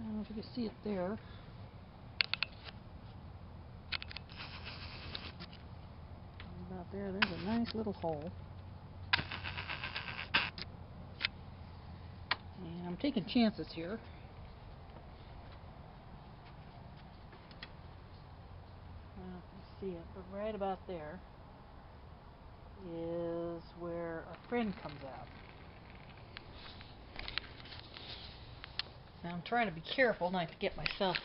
I don't know if you can see it there. About there, there's a nice little hole. And I'm taking chances here. I don't know if you can see it, but right about there is where a friend comes out. Now I'm trying to be careful not to get myself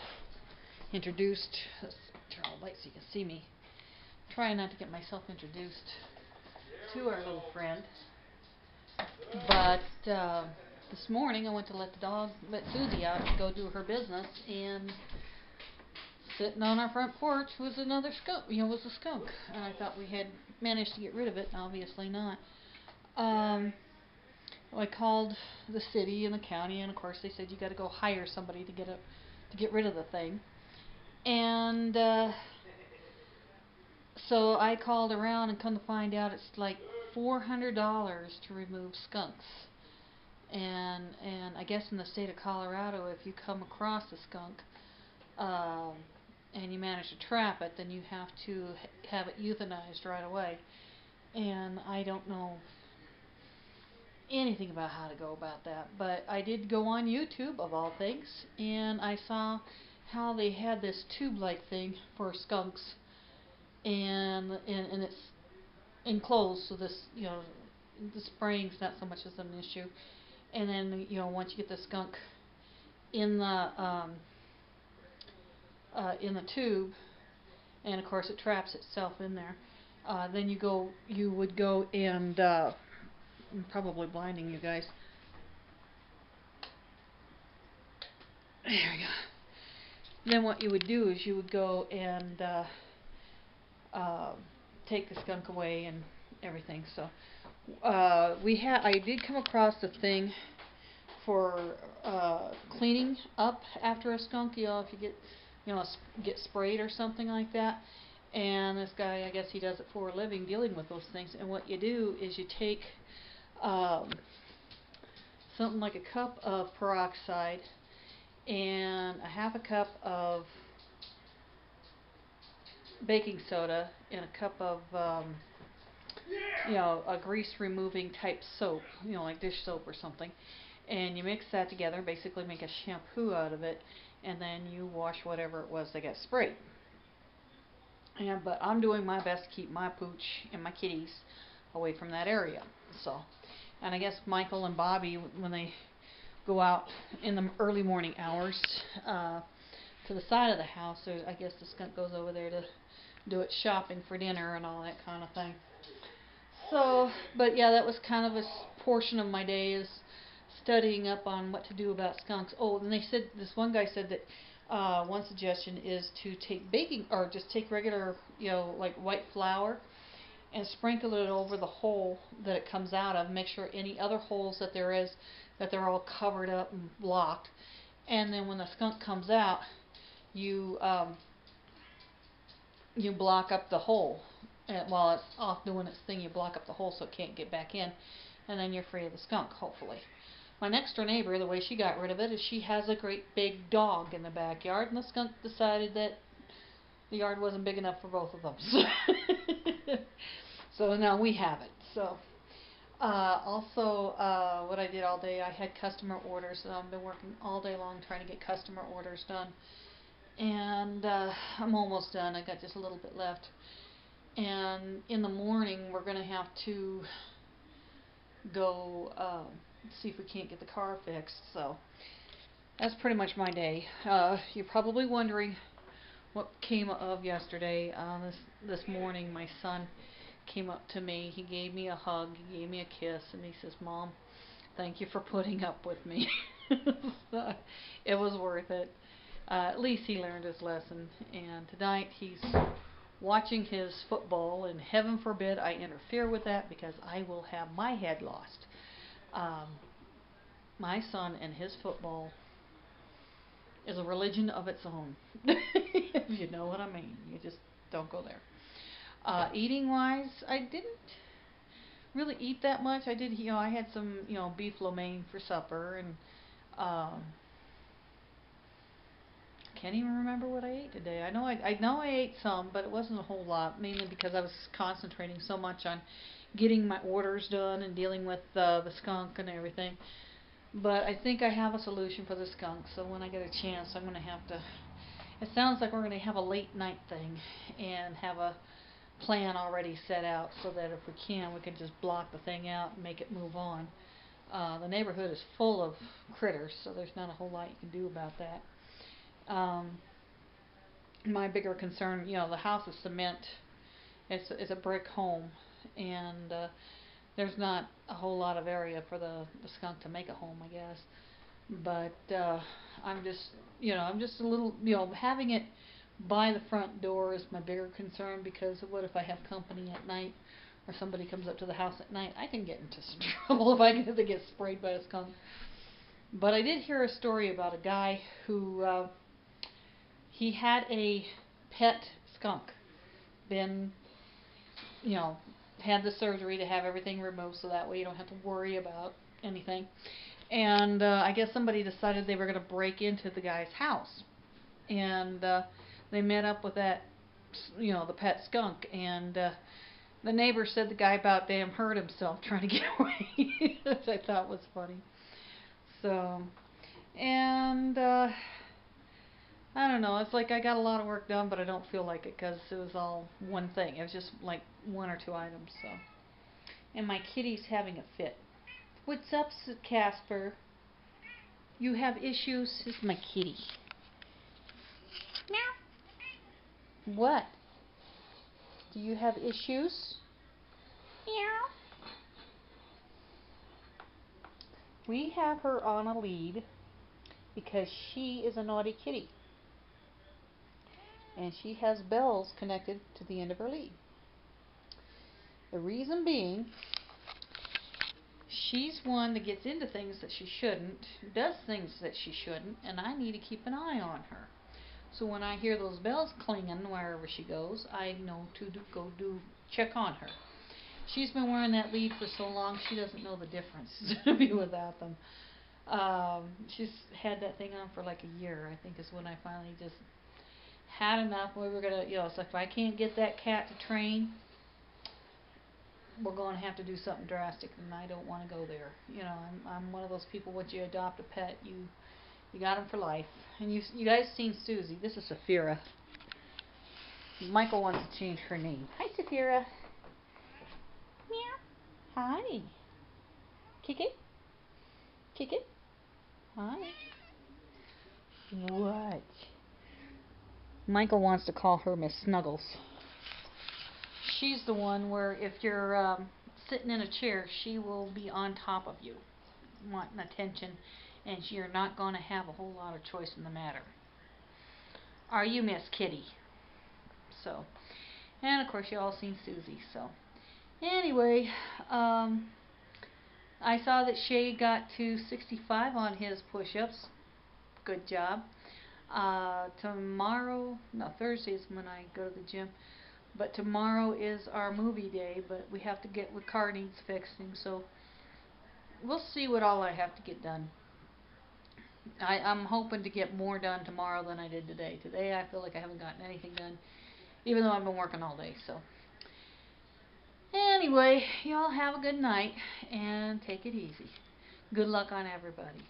introduced. Let's turn on the light so you can see me. Trying not to get myself introduced to our little friend. But this morning I went to let Susie out to go do her business, and sitting on our front porch was another skunk. Was a skunk, and I thought we had managed to get rid of it. Obviously not. I called the city and the county, and of course they said you got to go hire somebody to get rid of the thing. And so I called around, and come to find out it's like $400 to remove skunks. And I guess in the state of Colorado, if you come across a skunk and you manage to trap it, then you have to have it euthanized right away. And I don't know anything about how to go about that, but I did go on YouTube, of all things, and I saw how they had this tube-like thing for skunks, and it's enclosed, so this, the spraying's not so much as an issue. And then, once you get the skunk in the tube, and of course it traps itself in there, then you would go and I'm probably blinding you guys. There we go. Then what you would do is you would go and take the skunk away and everything. So I did come across a thing for cleaning up after a skunk. If you get sprayed or something like that. And this guy, I guess he does it for a living, dealing with those things. And what you do is you take something like a cup of peroxide and a half a cup of baking soda and a cup of a grease removing type soap, like dish soap or something, and you mix that together, basically make a shampoo out of it, and then you wash whatever it was that got sprayed. But I'm doing my best to keep my pooch and my kitties away from that area. So, and I guess Michael and Bobby, when they go out in the early morning hours to the side of the house, so I guess the skunk goes over there to do its shopping for dinner and all that kind of thing. So, but yeah, that was kind of a portion of my day, is studying up on what to do about skunks. Oh, and this one guy said that one suggestion is to take baking, or just take regular, like white flour, and sprinkle it over the hole that it comes out of. Make sure any other holes that there is, that they're all covered up and blocked. And then when the skunk comes out, you block up the hole. And while it's off doing its thing, you block up the hole so it can't get back in. And then you're free of the skunk, hopefully. My next door neighbor, the way she got rid of it is she has a great big dog in the backyard, and the skunk decided that the yard wasn't big enough for both of them. So now we have it. So also, what I did all day, I had customer orders. So I've been working all day long trying to get customer orders done. And I'm almost done. I got just a little bit left. And in the morning, we're going to have to go see if we can't get the car fixed. So that's pretty much my day. You're probably wondering what came of yesterday. This morning, my son came up to me. He gave me a hug. He gave me a kiss, and he says, "Mom, thank you for putting up with me." It was worth it. At least he learned his lesson. And tonight he's watching his football, and heaven forbid I interfere with that, because I will have my head lost. My son and his football is a religion of its own. If you know what I mean. You just don't go there. Eating wise, I didn't really eat that much. I did, I had some, beef lo mein for supper, and can't even remember what I ate today. I know I ate some, but it wasn't a whole lot, mainly because I was concentrating so much on getting my orders done and dealing with the skunk and everything. But I think I have a solution for the skunk, so when I get a chance, I'm going to have to... It sounds like we're going to have a late night thing and have a plan already set out so that if we can just block the thing out and make it move on. The neighborhood is full of critters, so there's not a whole lot you can do about that. My bigger concern, the house is cement. It's a brick home, and there's not a whole lot of area for the skunk to make a home, I guess. But I'm just a little, having it by the front door is my bigger concern, because what if I have company at night or somebody comes up to the house at night? I can get into some trouble if I get sprayed by a skunk. But I did hear a story about a guy who he had a pet skunk, been, had the surgery to have everything removed so that way you don't have to worry about anything. And I guess somebody decided they were going to break into the guy's house. And they met up with that, the pet skunk. And the neighbor said the guy about damn hurt himself trying to get away, which I thought was funny. So, and I don't know. It's like I got a lot of work done, but I don't feel like it because it was all one thing. It was just like one or two items. So, and my kitty's having a fit. What's up, Casper? You have issues? This is my kitty. Meow. What? Do you have issues? Meow. We have her on a lead because she is a naughty kitty. And she has bells connected to the end of her lead. The reason being, she's one that gets into things that she shouldn't, does things that she shouldn't, and I need to keep an eye on her. So when I hear those bells clinging wherever she goes, I know to go check on her. She's been wearing that lead for so long, she doesn't know the difference without them. She's had that thing on for like a year, I think, is when I finally just had enough. We were gonna, so if I can't get that cat to train, we're going to have to do something drastic, and I don't want to go there. I'm one of those people. Once you adopt a pet, you got them for life. And you guys seen Susie? This is Saphira. Michael wants to change her name. Hi, Saphira. Meow. Hi. Kick it. Kick it. Hi. What? Michael wants to call her Miss Snuggles. She's the one where if you're sitting in a chair, she will be on top of you, wanting attention, and you're not going to have a whole lot of choice in the matter. Are you, Miss Kitty? So, and of course you all seen Susie. So, anyway, I saw that Shay got to 65 on his push-ups. Good job. Thursday is when I go to the gym. But tomorrow is our movie day, but we have to get what car needs fixing, so we'll see what all I have to get done. I'm hoping to get more done tomorrow than I did today. Today I feel like I haven't gotten anything done, even though I've been working all day. So anyway, y'all have a good night and take it easy. Good luck on everybody.